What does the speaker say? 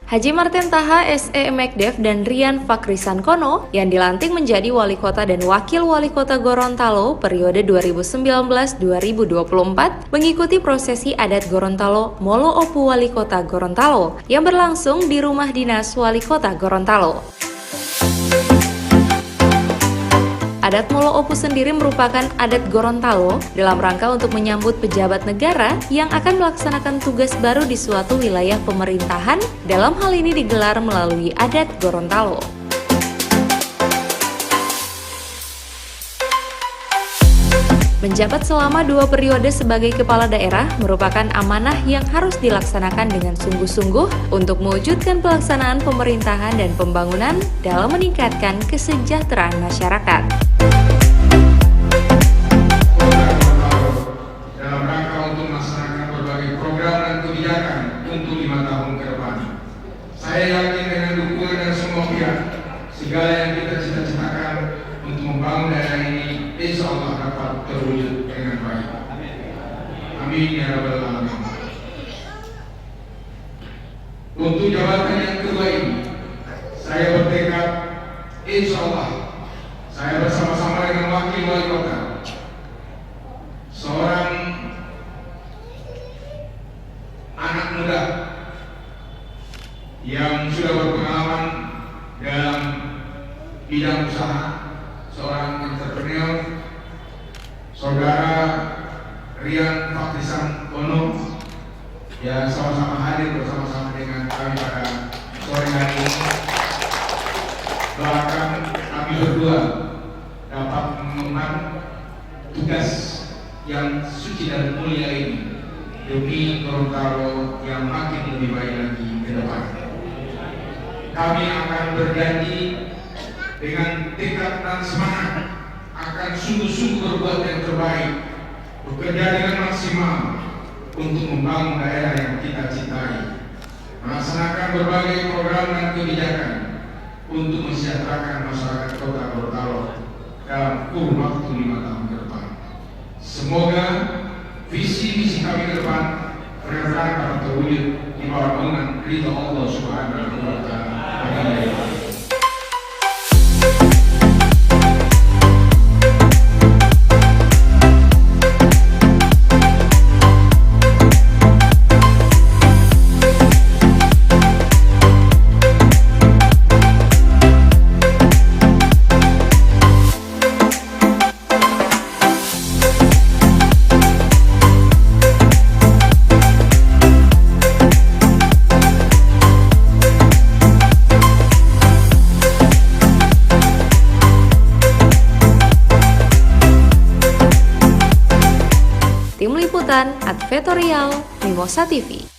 Haji Marten Taha S.E. Mekdev dan Rian Fakrisan Kono yang dilantik menjadi Wali Kota dan Wakil Wali Kota Gorontalo periode 2019-2024 mengikuti prosesi adat Gorontalo Molo Opu Wali Kota Gorontalo yang berlangsung di Rumah Dinas Wali Kota Gorontalo. Adat Molo Opu sendiri merupakan adat Gorontalo dalam rangka untuk menyambut pejabat negara yang akan melaksanakan tugas baru di suatu wilayah pemerintahan. Dalam hal ini digelar melalui adat Gorontalo. Menjabat selama 2 periode sebagai kepala daerah merupakan amanah yang harus dilaksanakan dengan sungguh-sungguh untuk mewujudkan pelaksanaan pemerintahan dan pembangunan dalam meningkatkan kesejahteraan masyarakat. Dalam rangka untuk melaksanakan berbagai program dan kebijakan untuk 5 tahun ke depan. Saya yakin dengan dukungan dan semua pihak, segala yang kita cita-citakan untuk membangun daerah ini insya Allah dapat terwujud dengan baik. Amin ya rabbal alamin. Untuk jabatan yang kedua ini, saya bertekad insya Allah saya bersama-sama dengan Wakil Wali Kota, seorang anak muda yang sudah berpengalaman dalam bidang usaha, seorang entrepreneur, saudara Rian Fakrisan Kono yang sama-sama hadir bersama-sama dengan kami pada sore hari ini. Doakan kami berdua dapat mengemban tugas yang suci dan mulia ini demi Gorontalo yang makin lebih baik lagi ke depan. Kami akan berjanji dengan tekad dan semangat akan sungguh-sungguh berbuat yang terbaik, bekerja dengan maksimal untuk membangun daerah yang kita cintai, melaksanakan berbagai program dan kebijakan untuk mensejahterakan masyarakat Kota Gorontalo dalam kurun waktu 5 tahun ke depan. Semoga visi-misi kami ke depan benar-benar dapat terwujud di bawah naungan ridha Allah Subhanahu wa Ta'ala. Tim Liputan Advertorial Mimosa TV.